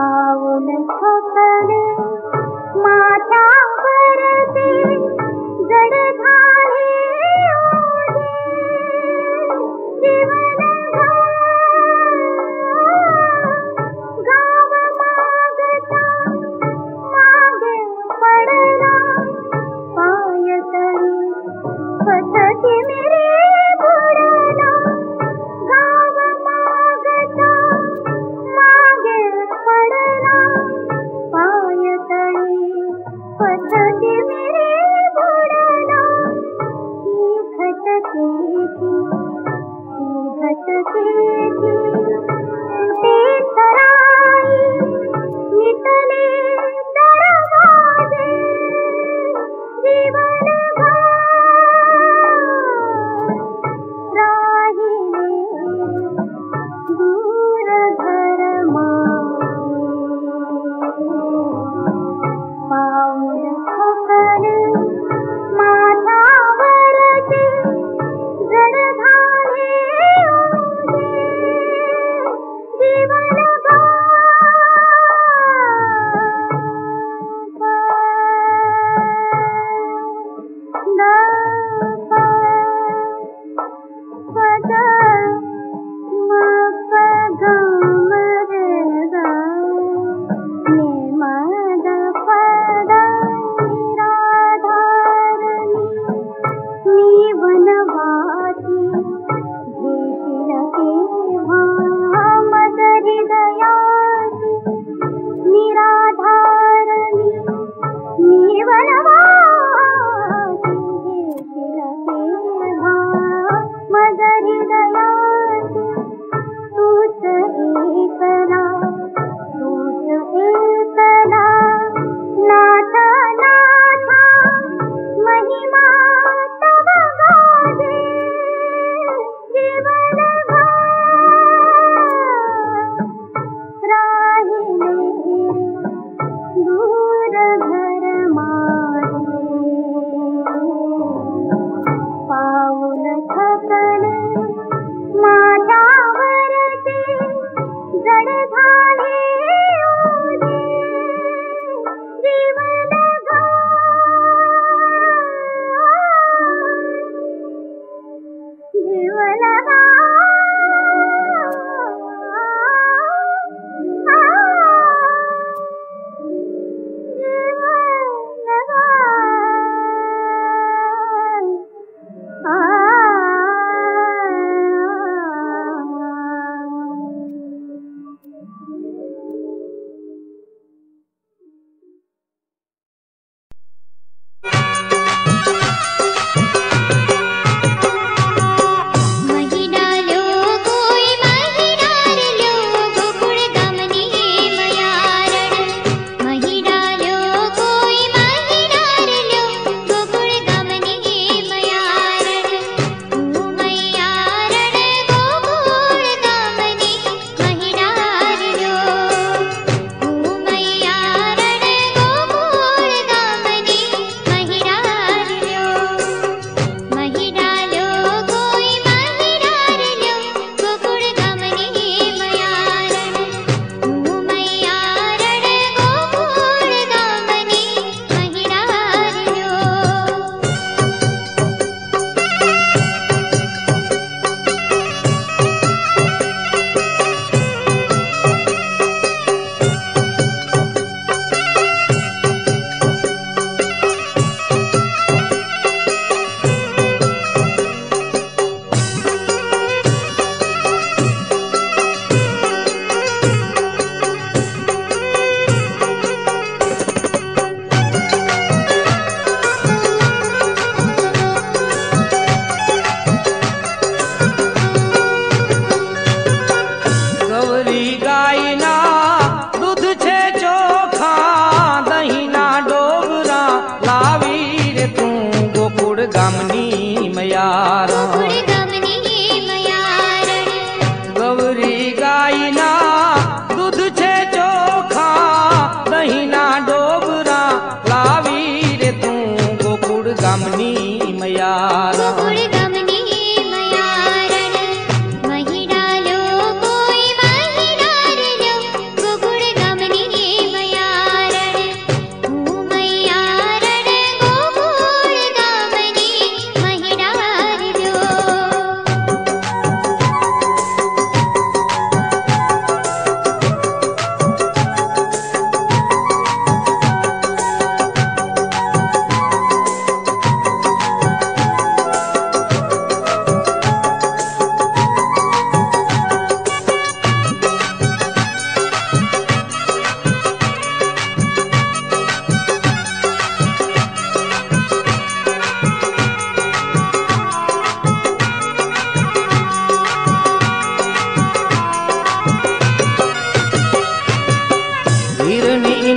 पाऊल थकले माझ्यावरती जड झाले ओझे. जीवन गाव मागता मागे पडला पाय तळी पथती मेरे बुडला. गाव मागता मागे पडला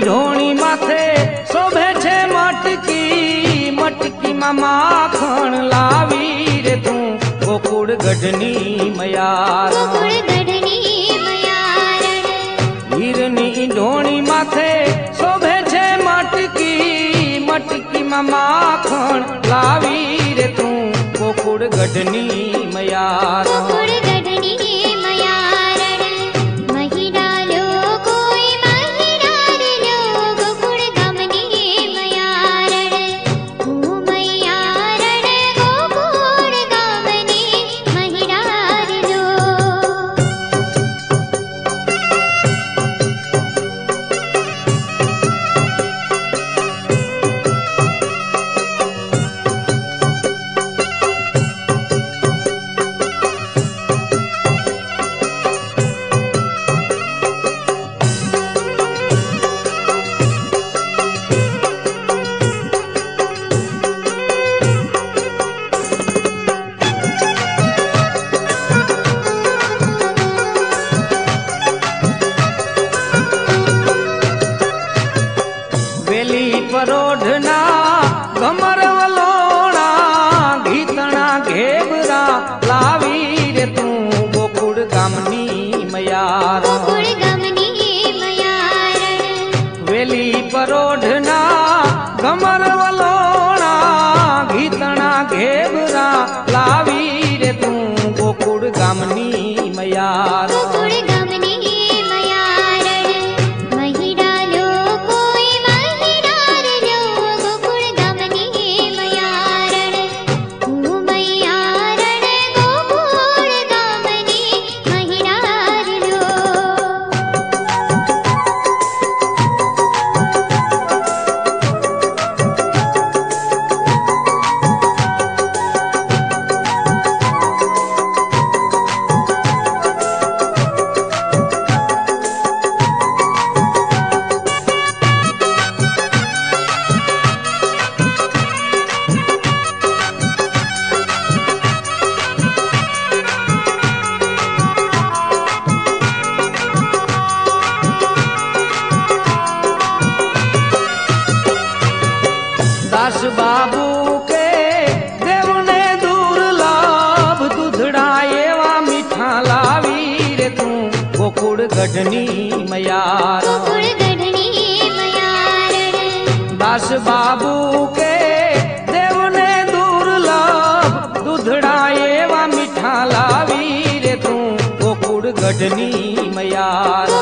ढोणी माथे शोभे छे मटकी मटकी में माखण लावी रे तू गोकुळ गढ़नी मयार हीरनी ढोणी माथे शोभे छे मटकी मटकी में माखण लावी रे तू गोकुळ गढ़नी मयार परोढ़ना घमर वलोणा गीतणा घेबरा लावी रे तू गोकुळ गामनी मयार वेली परोढ़ना घमर वलोणा गीतणा घेबरा लावी रे तू गोकुळ गामनी मयार दास बाबू के देव ने दुर्लभ दूधड़ा एवा मीठा लावी रे तू गोकुळ गढ़नी मयार दास बाबू के देव ने दुर्लभ दूधड़ा एवा मीठा लावी रे तू गोकुळ गढ़नी मयार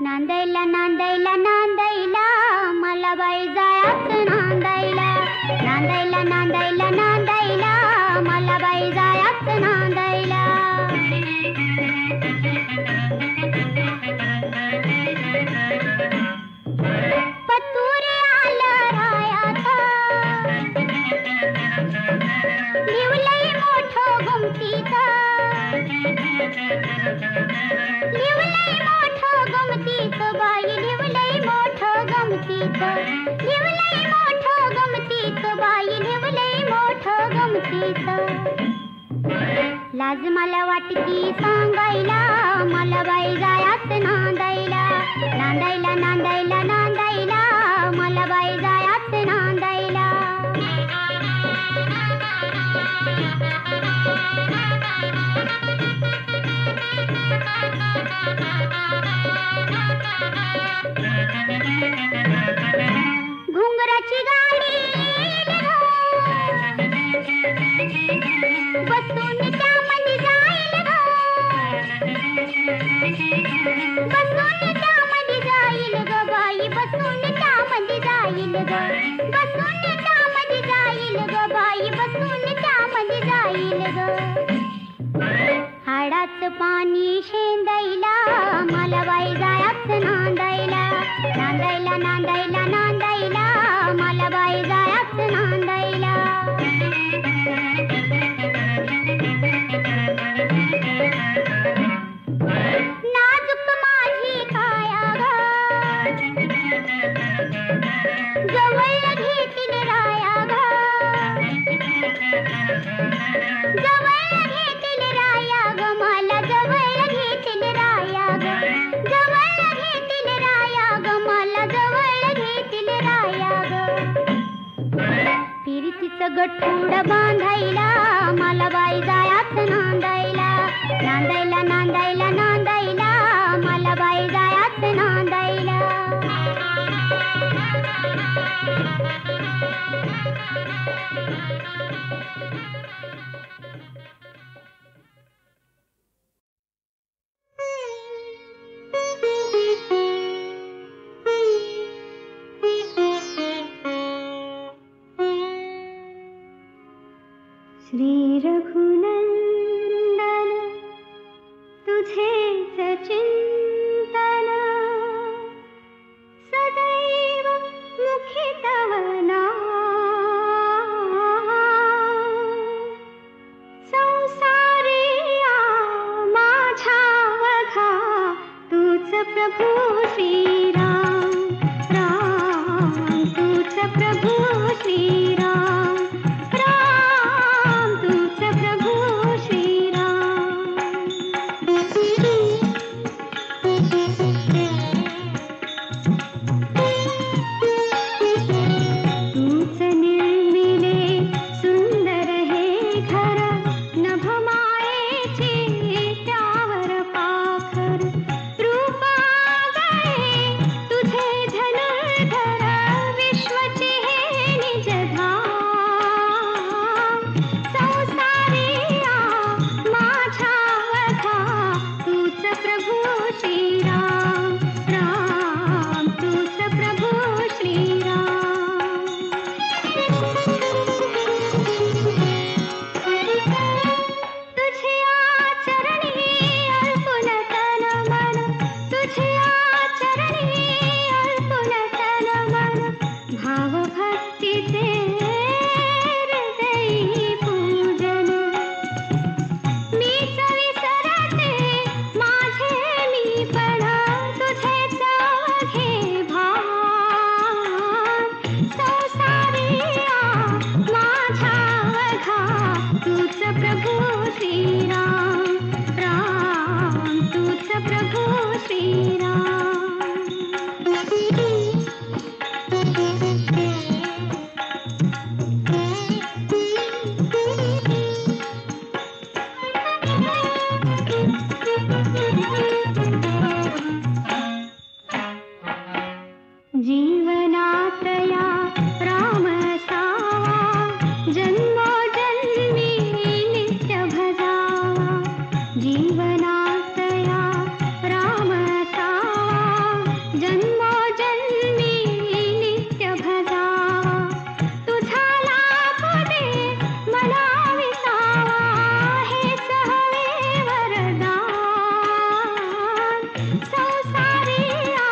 नांदायला नांदायला नांदायला मला बाई जायचं नांदायला नांदायला नांदायला नांदायला मला बाई जायचं नांदायला पतुरे आलं रायाचा लिवलंय मोठं गुमतीचं लिवलंय मोठं गमतीचं बाई लिवलंय मोठं गमतीचं लिवलंय मोठं गमतीचं बाई लिवलंय मोठं गमतीचं लाज मला वाटती सांगायला मला बाई जायात नांदायला नांदायला नांदायला नांदायला त्यामध्ये जाईल ग, बसून त्यामध्ये जाईल ग बाई, बसून त्यामध्ये जाईल ग. हाडाचं पाणी शेंदायला मला बाई जायचं नांदायला, नांदायला नांदायला नांदायला मला बाई जायचं नांदायला. नाजूक माझी काया ग, जवळ घेतील राया ग, जवळ घेतील राया ग मला, जवळ घेतील राया ग, जवळ घेतील राया ग मला, जवळ घेतील राया ग. फिरतीचं गठुड बांधायला मला बाई जायचं नांदायला, नांदायला नांदायला नांदायला मला बाई जायचं नांदायला. श्री रघुनंदन तुझेच चिंतन, सदैव मुखी तव नाम. संसारिया माझ्या वघा तूच प्रभू श्रीराम, राम तूच प्रभू श्रीराम, राम तूच प्रभू श्रीराम. तूच निर्मिले सुंदर हे घर, नभ मायेचे त्यावर पाखर. रूपा गळे तुझे धनुर्धर, विश्वचे हे निजधाम. संसारिया माझ्या वघा तूच प्रभू श्रीराम, राम तूच प्रभू श्रीराम. तुझ्या चरणी अर्पुन तन मन, तुझ्या चरणी अर्पुन तन मन, भाव भक्तीचे हृदयी पूजन. मीच विसरते माझे मीपण, तुझेच अवघे भान. संसारिया माझ्या वघा तूच प्रभू श्रीराम, राम तूच प्रभू श्रीराम. जीवनातया राम सावा, जन्मोजन्मी नित्य भजावा. जीवनातया राम सावा, जन्मोजन्मी नित्य भजावा. तुझा लाभ दे मला विसावा, हेच हवे वरदान. संसारिया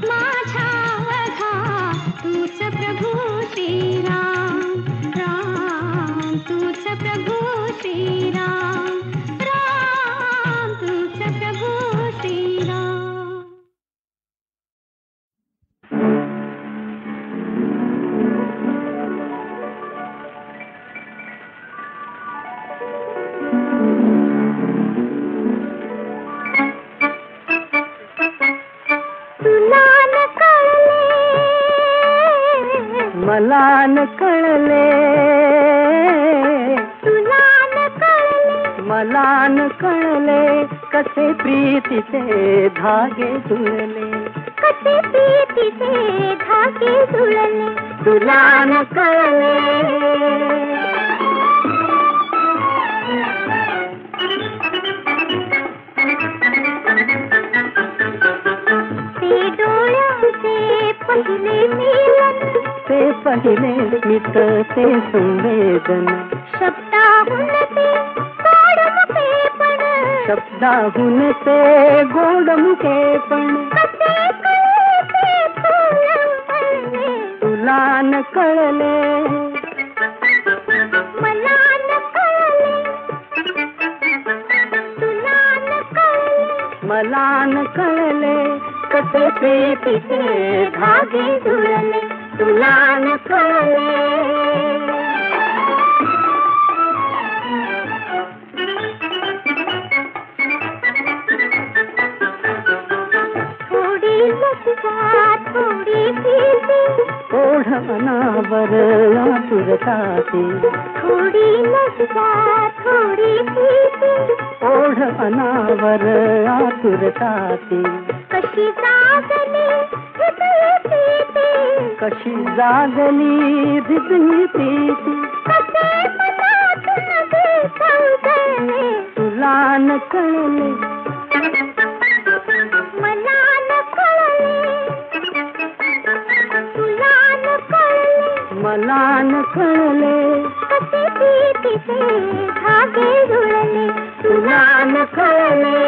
माझ्या वघा तूच प्रभू श्रीराम, राम तूच प्रभू श्रीराम, राम तूच प्रभू श्रीराम. तुला न कळले मला न कळले, तुला न कळले मला न कळले, कसे प्रीतीचे धागे जुळले, कसे प्रीतीचे धागे जुळले. तुला न कळले. ते डोळ्यांचे पहिले मिलन ते पहिले मित ते संवेदन शब्दाहून ते गोड मुकेपण शब्दाहून ते गोड मुकेपण कसे कळे ते फुल फळले तुला न कळले मला न कळले तुला न कळले मला न कळले कसे प्रीतीचे धागे जुळले तुला न कळले थोडी लज्जा थोडी भीती ओढ अनावर आतुरताची थोडी लज्जा थोडी भीती ओढ अनावर आतुरताची कशी जागली हृदय प्रीती कशी जागली हृदय प्रीती कसे मनातून विसंगले तुला न कळले मला न कळले तुला न कळले मला न कळले कसे प्रीतीचे धागे जुळले तुला न कळले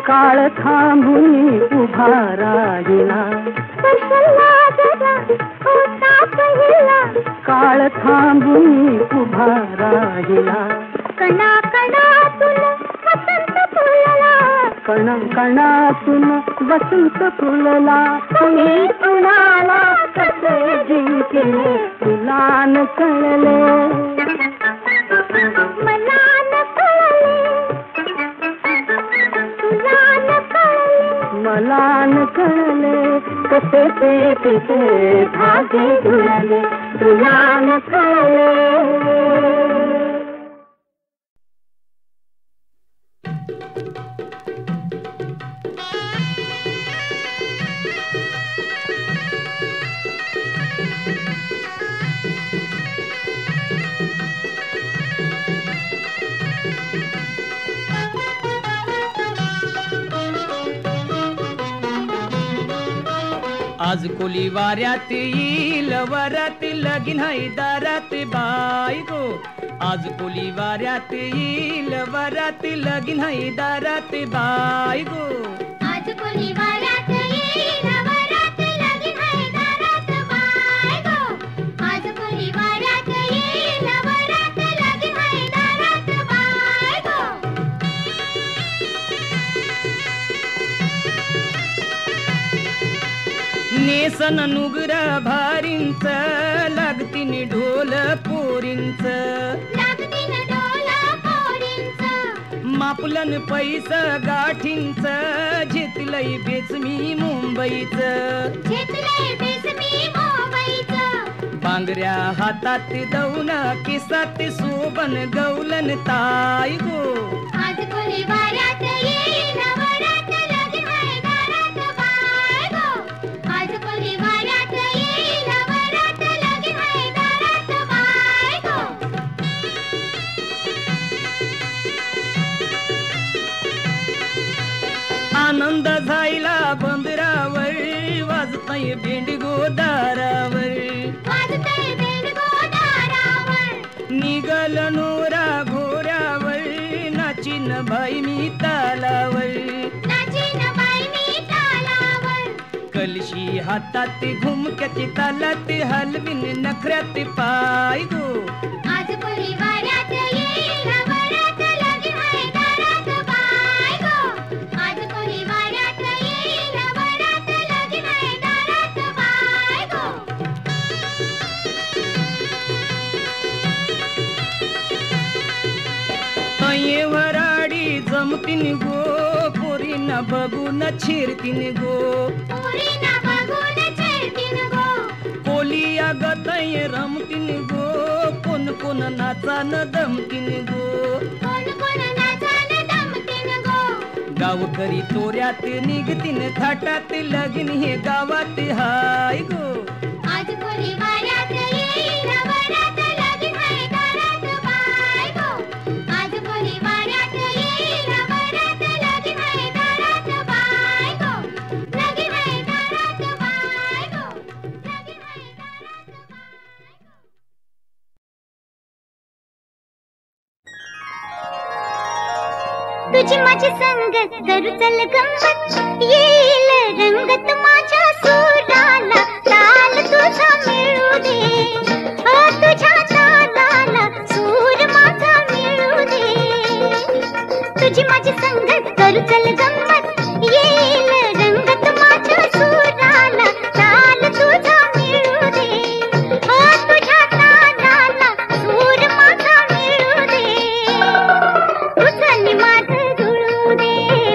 काळ थांबून उभा राहिला काळ थांबून उभा राहिला कणा कणातून वसंत फुलला कणा कणातून वसंत फुलला तुम्ही कुणाला कसे जिंकले तुला न कळले मला न कळले तुला न कळले मला न कळले कसे प्रीतीचे धागे जुळले तुला न कळले आज कोली वाऱ्यात येईल वरात लगीन हाय दारात बाई गो आज कोली वाऱ्यात येईल वरात लगीन हाय दारात बाई गो आज कोणी वाऱ्यात येईल वरात लगीन हाय दारात बाय गो आज कोणी वाऱ्यात येईल वरात लगीन हाय दारात बाय गो नेसन नुगरा भारींच लागतीन ढोल पोरींच लागतीन डोल पोरींच मापलन पैसा गाठींच झेतलंय बेचमी मुंबईच घेतलंय बेसमी मुंबईचं बांगड्या हातात दौन केसात सोबन गौलन ताई गो आज कोणी वाऱ्यात येईल वरात लगीन हाय दारात बाय गो आज कोणी वाऱ्यात येईल वरात लगीन हाय दारात बाय गो आनंद झायला बंदरावर वाजताय भेंडगो दारावर वाजतंय बेडगो दारावर निघल नोरा घोऱ्यावर नाचिन बाई मी तालावर नाचीन बाई मी तालावर कलशी हातात घुमक्याची तालात हलविन नखऱ्यात पाय गो आज कोणी वाऱ्यात येईल वरात लगीन हाय दारात बाय गो आज कोणी वाऱ्यात येईल वरात लगीन हाय दारात बाय गो तये वराडी जमतीन गो पोरीना बघून छिरतीन गो पोरीना बघून छेडतीन गो कोलिया गतय रमतीन गो कोण कोण नाचान दमतीन गो कोण कोण नाचान दमतीन गो गावकरी तोऱ्यात निघतीन थाटात लगीन हे गावात हाय गो आज कोणी वाऱ्यात येईल तुझी माझी संगत करू चल गंमत येईल रंगत माझ्या सुराला ताल तुझा मिळू दे तुझ्या तालाला सूर माझा मिळू दे तुझी माझी संगत करू चल गंमत येईल रंगत माझ्या सुराला ताल तुझा मिळू दे तुझ्या तालाला सूर माझा मिळू दे तुझं माझं जुळू दे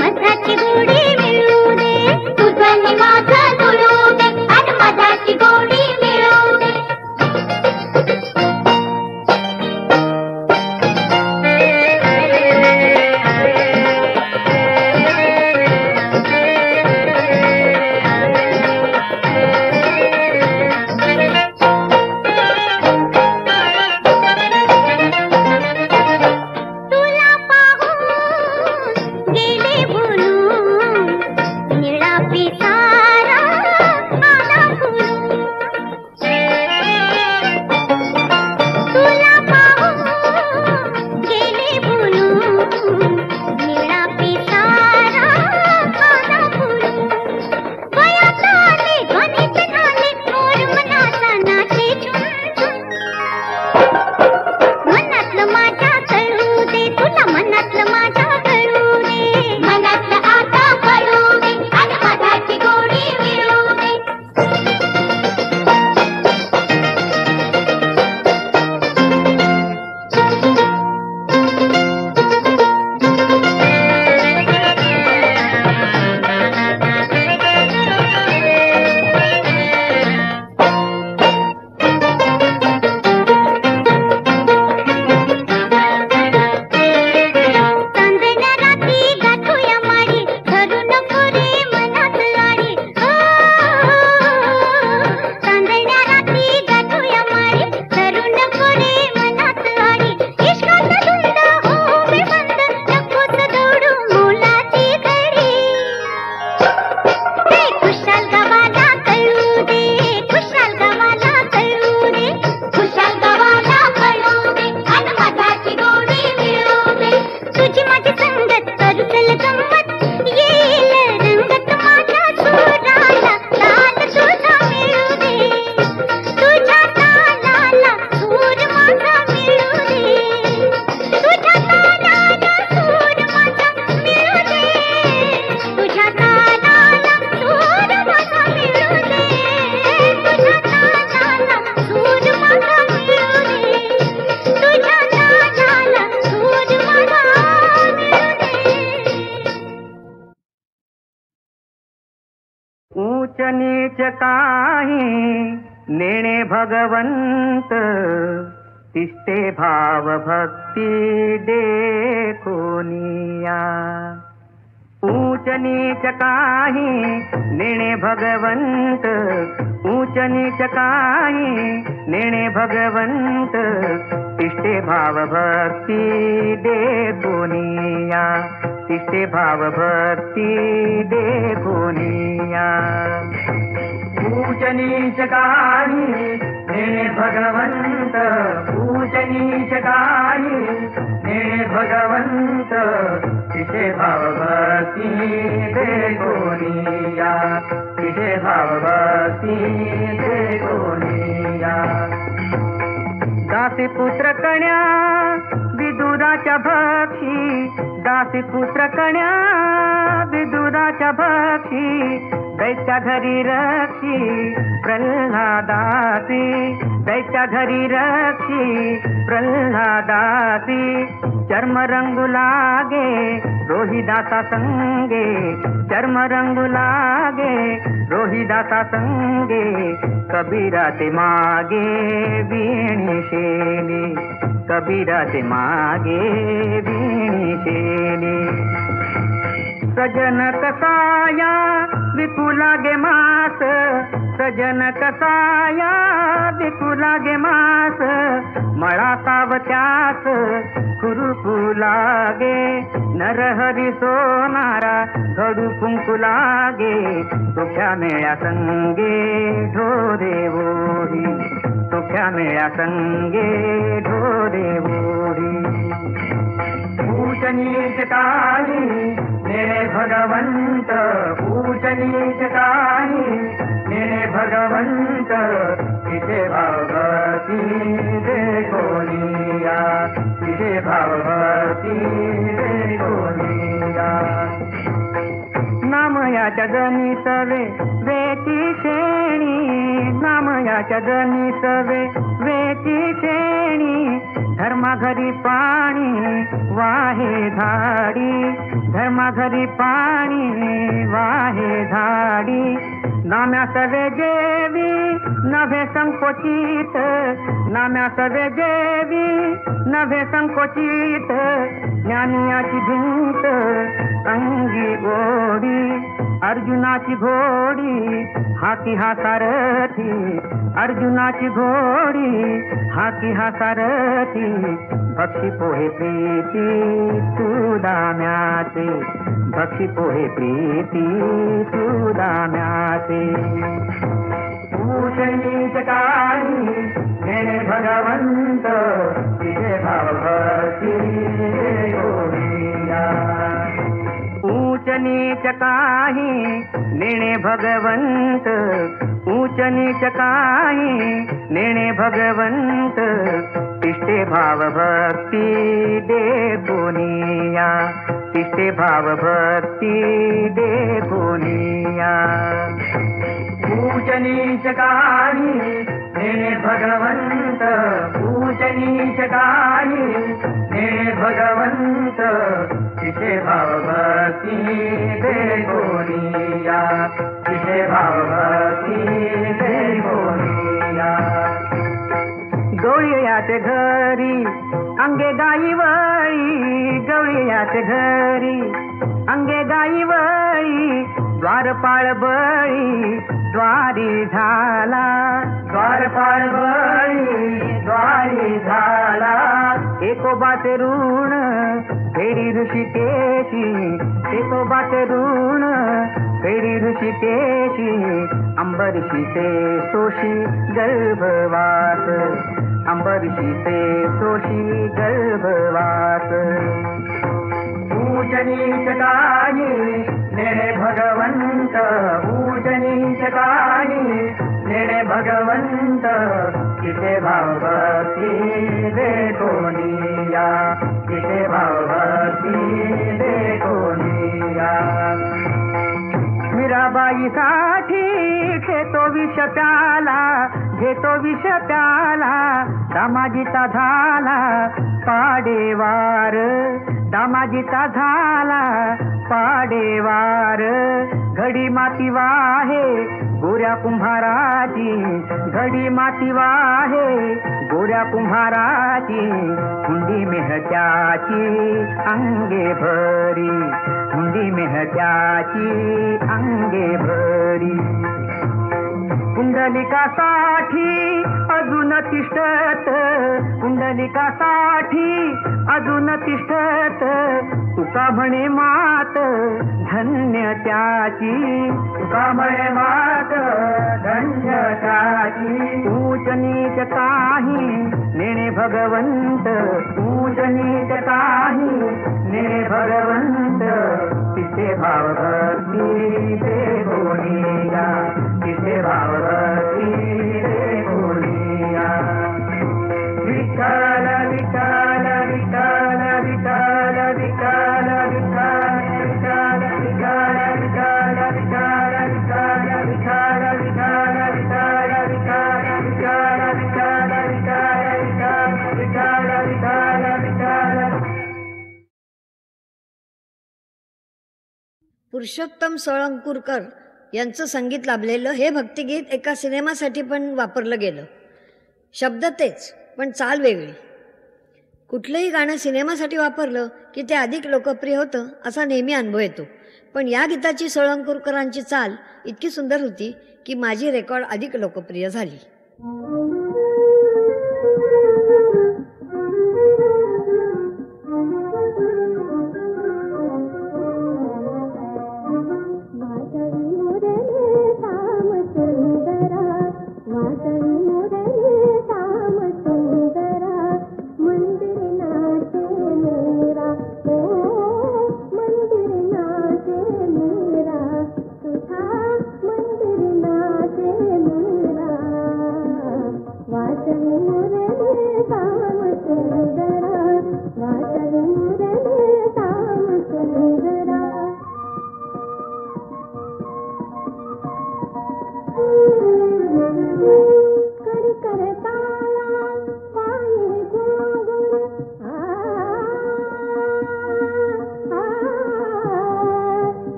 मधाची गोडी मिळू दे तुझं माझं जुळू दे आणि मधाची गोडी मिळू दे नीच काही नेणे भगवंत तिष्ठे भाव भक्ती देखोनिया ऊंच नीच काही नेणे भगवंत ऊंच नीच काही नेणे भगवंत तिष्ठे भाव भक्ती देखोनिया तिष्ठे भाव भक्ती देखोनिया ऊंच नीच काही नेणे भगवंत ऊंच नीच काही नेणे भगवंत तिष्ठे भाव भक्ती देखोनिया तिष्ठे भाव भक्ती देखोनिया दासी पुत्र कन्या विदुराच्या भक्षी दासी पुत्र कन्या विदुराच्या भक्षी दैत्या घरी रक्षी प्रल्हादासी दैत्या घरी रक्षी प्रल्हादासी चर्म रंगू लागे रोहिदासा संगे चर्म रंगू लागे रोहिदासा संगे कबीरा ते मागे वीणी शेली कबीरा ते मागे वीणी शेली सजन कसाया विपुलागे मास सजन कसाया विपुलागे मास मळा सावत्यास खुरुपू लागे नरहरी सोनारा घडू कुंकू लागे तुझ्या मेळ्या संगे ढोरे ओढी तुझ्या मेळ्या संगे ढोरे ओढी ऊच नीच काही नेणे भगवंत, ऊच नीच काही नेणे भगवंत, तिथे भावती दे कोणिया, तिथे भावती दे कोणिया. नाम याच्या जनी सवे वेची शेणी, नाम याच्या जनी सवे वेची शेणी, धर्मा घरी पाणी वाहे धाडी, धर्मा घरी पाणी वाहे धाडी. नाम्या सवे जेवी नभे संकोचित, नाम्या सवे जेवी नभे संकोचित, ज्ञानियाची भिंत अंगी गोडी, अर्जुनाची घोडी हाती हा सारथी, अर्जुनाची घोडी हाती हा सारथी. भक्षी पोहे प्रीती तू दाम्याचे, भक्षी पोहे प्रीती तू दाम्याचे. ऊच नीच काही नेणे भगवंत, तिथे भावती दे कोणिया. ऊच नीच काही नेणे भगवंत, ऊच नीच काही नेणे भगवंत, तिष्ठे भाव भक्ती दे कोणिया, तिष्ठे भाव भक्ती दे कोणिया. ऊच नीच काही नेणे भगवंत, ऊच नीच काही नेणे भगवंत, तिथे भावती दे कोणिया, तिथे भावती दे कोणिया. गवळी याचे घरी अंगे गाई वळी, गवळी याचे घरी अंगे गाई वळी, द्वारपाळ बळी द्वारी झाला, द्वारपाळ बळी द्वारी झाला. एकोबाचे ऋण फेरी ऋषिकेशी, एकोबाचे ऋण फेरी ऋषिकेशी, अंबरीशी ते सोशी गर्भवास, अंबरीशी ते सोशी गर्भवास. ऊच नीच काही नेणे भगवंत, ऊच नीच काही नेणे भगवंत, तिथे भावती दे कोणिया, तिथे भावती दे कोणिया. मीराबाई साठी घेतो विष प्याला, घेतो विष प्याला, दामाजीचा झाला पाडेवार, दामाजीचा झाला पाडेवार. घडी माती वाहे गोऱ्या कुंभाराची, घडी माती वाहे गोऱ्या कुंभाराची, हुंडी मेहत्याची अंगे भरी, हुंडी मेहत्याची अंगे भरी. पुंडलिकासाठी अजून तिष्ठत, पुंडलिकासाठी अजून तिष्ठत, तुका म्हणे मात धन्य त्याची, तुका म्हणे मात धन्य त्याची. ऊच नीच काही नेणे भगवंत, ऊच नीच काही नेणे भगवंत, तिथे भावती दे कोणिया, तिथे भावती दे कोणिया. विठ्ठल विठ्ठल विठ्ठल विठ्ठल विठ्ठल विठ्ठल विठ्ठल विठ्ठल विठ्ठल विठ्ठल विठ्ठल विठ्ठल विठ्ठल विठ्ठल विठ्ठल विठ्ठल. पुरुषोत्तम सोळंकूरकर यांचं संगीत लाभलेलं हे भक्तिगीत एका सिनेमासाठी पण वापरलं गेलं. शब्द तेच पण चाल वेगळी. कुठलंही गाणं सिनेमासाठी वापरलं की ते अधिक लोकप्रिय होतं असा नेहमी अनुभव येतो. पण या गीताची सोळंकूरकरांची चाल इतकी सुंदर होती की माझी रेकॉर्ड अधिक लोकप्रिय झाली.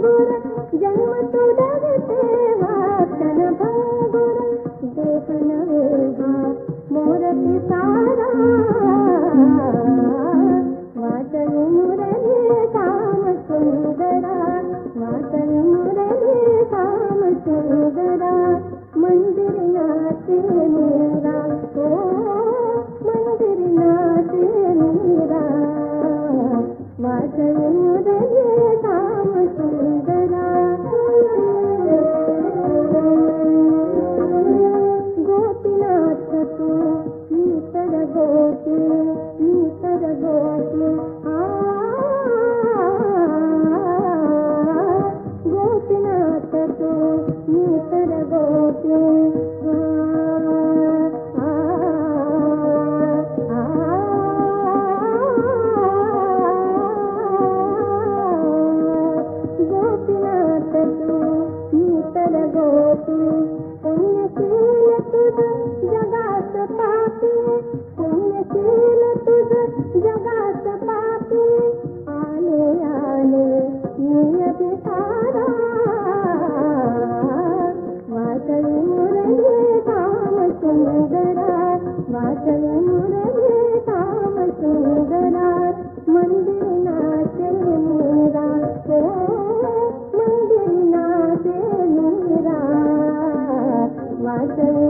भंगुर जन्म तो डरते वाचन भंगुर देख नवेहा मोरती सारा वाचन मुरली श्याम सुंदरा वाचन मुरली श्याम सुंदरा मंदिर नाचे मेरा ओ मंदिर नाचे मेरा वाचन मुरली श्याम सुंदरा गोपीनाथ तू मीतर गोपी गोपीनाथ तू मीतर गोपी गोपीनाथ तू मीतर गोपी पुण्यशील तुझ जगात पापी पुण्यशील तुझ जगात पापी आले आले नियती सारा वाचन मुरली श्याम सुंदरा वाचन मुरली श्याम सुंदरा मंदिर नाचे मेरा ओ मंदिर नाचे मेरा वाचन